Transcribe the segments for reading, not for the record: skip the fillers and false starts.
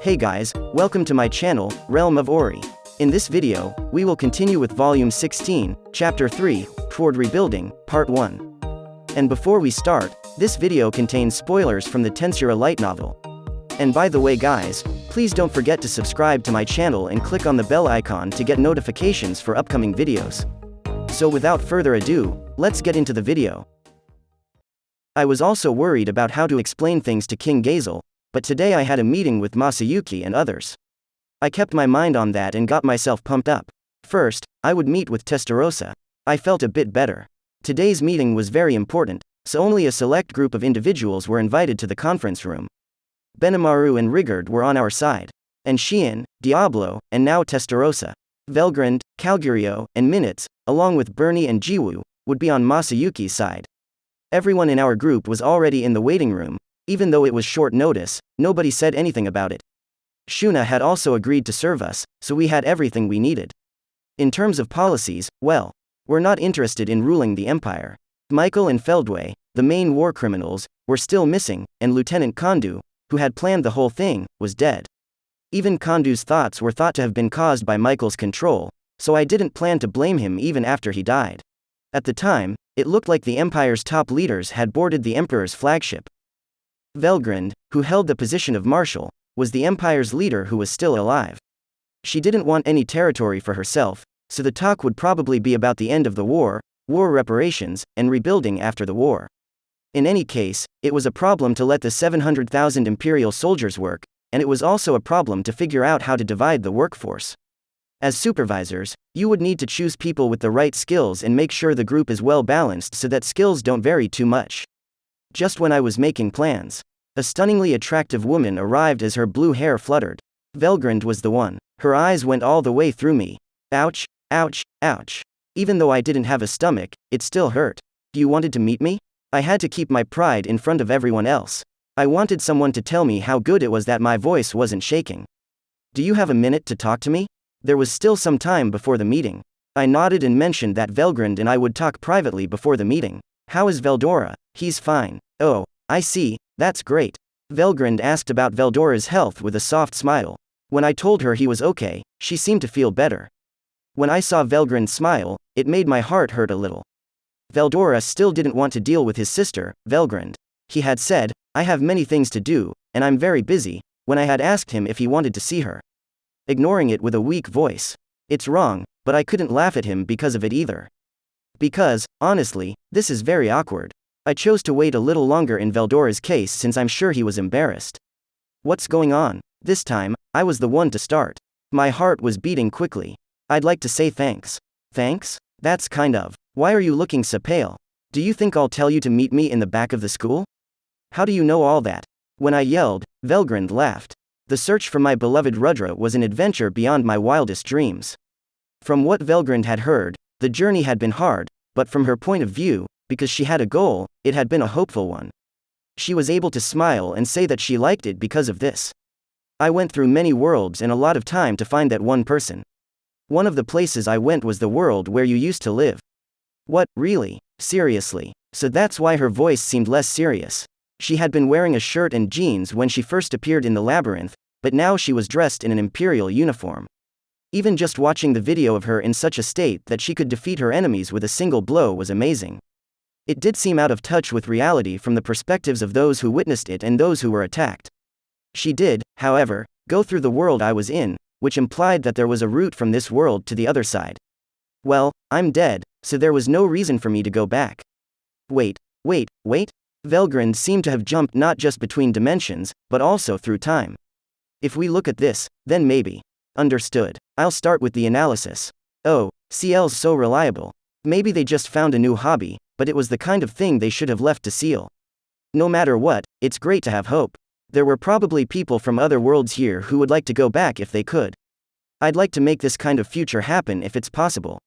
Hey guys, welcome to my channel, Realm of Ori. In this video, we will continue with Volume 16, Chapter 3, Toward Rebuilding, Part 1. And before we start, this video contains spoilers from the Tensura Light Novel. And by the way guys, please don't forget to subscribe to my channel and click on the bell icon to get notifications for upcoming videos. So without further ado, let's get into the video. I was also worried about how to explain things to King Gazel, but today I had a meeting with Masayuki and others. I kept my mind on that and got myself pumped up. First, I would meet with Testarossa. I felt a bit better. Today's meeting was very important, so only a select group of individuals were invited to the conference room. Benimaru and Velgryn were on our side. And Xian, Diablo, and now Testarossa, Velgrynd, Calgurio, and Minutes, along with Bernie and Jiwoo, would be on Masayuki's side. Everyone in our group was already in the waiting room. Even though it was short notice, nobody said anything about it. Shuna had also agreed to serve us, so we had everything we needed. In terms of policies, well, we're not interested in ruling the empire. Michael and Feldway, the main war criminals, were still missing, and Lieutenant Kondu, who had planned the whole thing, was dead. Even Kondu's thoughts were thought to have been caused by Michael's control, so I didn't plan to blame him even after he died. At the time, it looked like the empire's top leaders had boarded the emperor's flagship. Velgrynd, who held the position of marshal, was the empire's leader who was still alive. She didn't want any territory for herself, so the talk would probably be about the end of the war reparations, and rebuilding after the war. In any case, it was a problem to let the 700,000 imperial soldiers work, and it was also a problem to figure out how to divide the workforce. As supervisors, you would need to choose people with the right skills and make sure the group is well balanced so that skills don't vary too much. Just when I was making plans, a stunningly attractive woman arrived as her blue hair fluttered. Velgrynd was the one. Her eyes went all the way through me. Ouch, ouch, ouch. Even though I didn't have a stomach, it still hurt. You wanted to meet me? I had to keep my pride in front of everyone else. I wanted someone to tell me how good it was that my voice wasn't shaking. Do you have a minute to talk to me? There was still some time before the meeting. I nodded and mentioned that Velgrynd and I would talk privately before the meeting. How is Veldora? He's fine. Oh, I see, that's great. Velgrynd asked about Veldora's health with a soft smile. When I told her he was okay, she seemed to feel better. When I saw Velgrynd smile, it made my heart hurt a little. Veldora still didn't want to deal with his sister, Velgrynd. He had said, I have many things to do, and I'm very busy, when I had asked him if he wanted to see her. Ignoring it with a weak voice. It's wrong, but I couldn't laugh at him because of it either. Because, honestly, this is very awkward. I chose to wait a little longer in Veldora's case since I'm sure he was embarrassed. What's going on? This time, I was the one to start. My heart was beating quickly. I'd like to say thanks. Thanks? That's kind of. Why are you looking so pale? Do you think I'll tell you to meet me in the back of the school? How do you know all that? When I yelled, Velgrynd laughed. The search for my beloved Rudra was an adventure beyond my wildest dreams. From what Velgrynd had heard, the journey had been hard, but from her point of view, because she had a goal, it had been a hopeful one. She was able to smile and say that she liked it because of this. I went through many worlds and a lot of time to find that one person. One of the places I went was the world where you used to live. What, really? Seriously? So that's why her voice seemed less serious. She had been wearing a shirt and jeans when she first appeared in the labyrinth, but now she was dressed in an imperial uniform. Even just watching the video of her in such a state that she could defeat her enemies with a single blow was amazing. It did seem out of touch with reality from the perspectives of those who witnessed it and those who were attacked. She did, however, go through the world I was in, which implied that there was a route from this world to the other side. Well, I'm dead, so there was no reason for me to go back. Wait. Velgrynd seemed to have jumped not just between dimensions, but also through time. If we look at this, then maybe. Understood. I'll start with the analysis. Oh, CL's so reliable. Maybe they just found a new hobby, but it was the kind of thing they should have left to Seal. No matter what, it's great to have hope. There were probably people from other worlds here who would like to go back if they could. I'd like to make this kind of future happen if it's possible.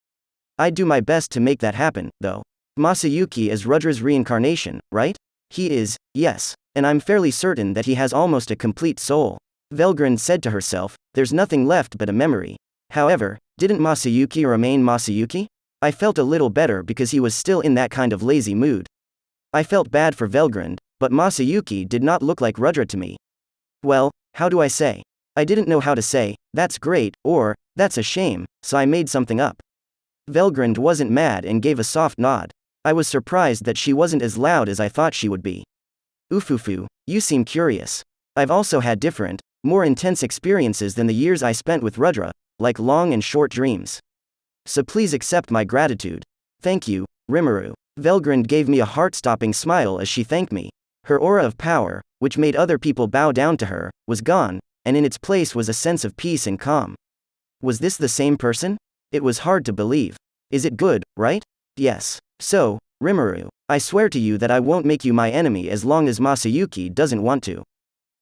I'd do my best to make that happen, though. Masayuki is Rudra's reincarnation, right? He is, yes. And I'm fairly certain that he has almost a complete soul. Velgrynd said to herself, there's nothing left but a memory. However, didn't Masayuki remain Masayuki? I felt a little better because he was still in that kind of lazy mood. I felt bad for Velgrynd, but Masayuki did not look like Rudra to me. Well, how do I say? I didn't know how to say, "That's great," or, "That's a shame," so I made something up. Velgrynd wasn't mad and gave a soft nod. I was surprised that she wasn't as loud as I thought she would be. Ufufu, you seem curious. I've also had different, more intense experiences than the years I spent with Rudra, like long and short dreams. So please accept my gratitude. Thank you, Rimuru. Velgrynd gave me a heart-stopping smile as she thanked me. Her aura of power, which made other people bow down to her, was gone, and in its place was a sense of peace and calm. Was this the same person? It was hard to believe. Is it good, right? Yes. So, Rimuru, I swear to you that I won't make you my enemy as long as Masayuki doesn't want to.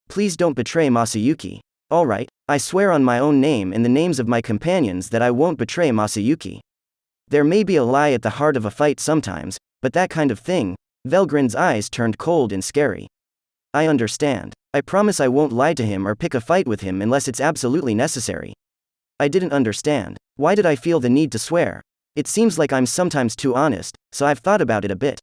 Please don't betray Masayuki. Alright, I swear on my own name and the names of my companions that I won't betray Masayuki. There may be a lie at the heart of a fight sometimes, but that kind of thing. Velgrynd's eyes turned cold and scary. I understand. I promise I won't lie to him or pick a fight with him unless it's absolutely necessary. I didn't understand. Why did I feel the need to swear? It seems like I'm sometimes too honest, so I've thought about it a bit.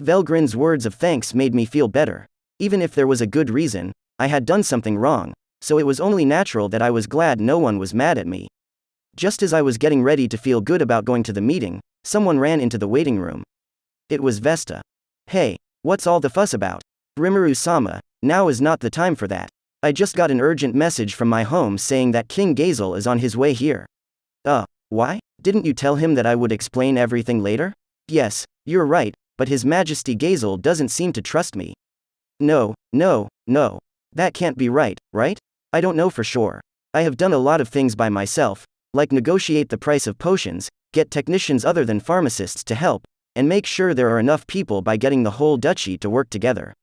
Velgrynd's words of thanks made me feel better. Even if there was a good reason, I had done something wrong, so it was only natural that I was glad no one was mad at me. Just as I was getting ready to feel good about going to the meeting, someone ran into the waiting room. It was Vesta. Hey, what's all the fuss about? Rimuru-sama, now is not the time for that. I just got an urgent message from my home saying that King Gazel is on his way here. Why? Didn't you tell him that I would explain everything later? Yes, you're right, but His Majesty Gazel doesn't seem to trust me. No. That can't be right? I don't know for sure. I have done a lot of things by myself, like negotiate the price of potions, get technicians other than pharmacists to help, and make sure there are enough people by getting the whole duchy to work together.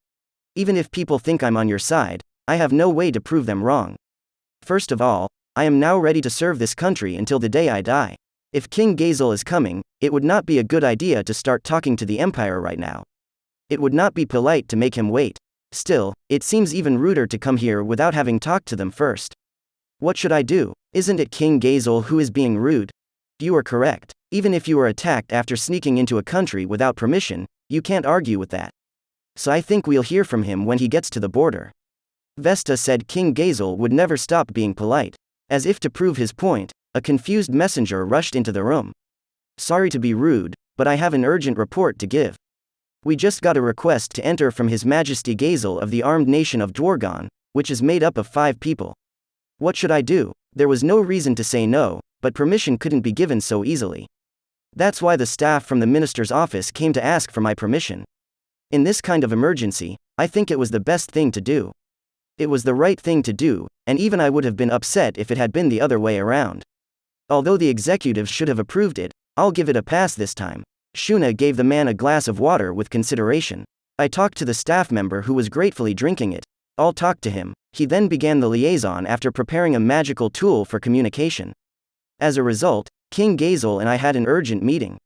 Even if people think I'm on your side, I have no way to prove them wrong. First of all, I am now ready to serve this country until the day I die. If King Gazel is coming, it would not be a good idea to start talking to the Empire right now. It would not be polite to make him wait. Still, it seems even ruder to come here without having talked to them first. What should I do? Isn't it King Gazel who is being rude? You are correct. Even if you are attacked after sneaking into a country without permission, you can't argue with that. So I think we'll hear from him when he gets to the border. Vesta said King Gazel would never stop being polite. As if to prove his point, a confused messenger rushed into the room. Sorry to be rude, but I have an urgent report to give. We just got a request to enter from His Majesty Gazel of the armed nation of Dwargon, which is made up of 5 people. What should I do? There was no reason to say no, but permission couldn't be given so easily. That's why the staff from the minister's office came to ask for my permission. In this kind of emergency, I think it was the best thing to do. It was the right thing to do, and even I would have been upset if it had been the other way around. Although the executives should have approved it, I'll give it a pass this time. Shuna gave the man a glass of water with consideration. I talked to the staff member who was gratefully drinking it. I'll talk to him. He then began the liaison after preparing a magical tool for communication. As a result, King Gazel and I had an urgent meeting.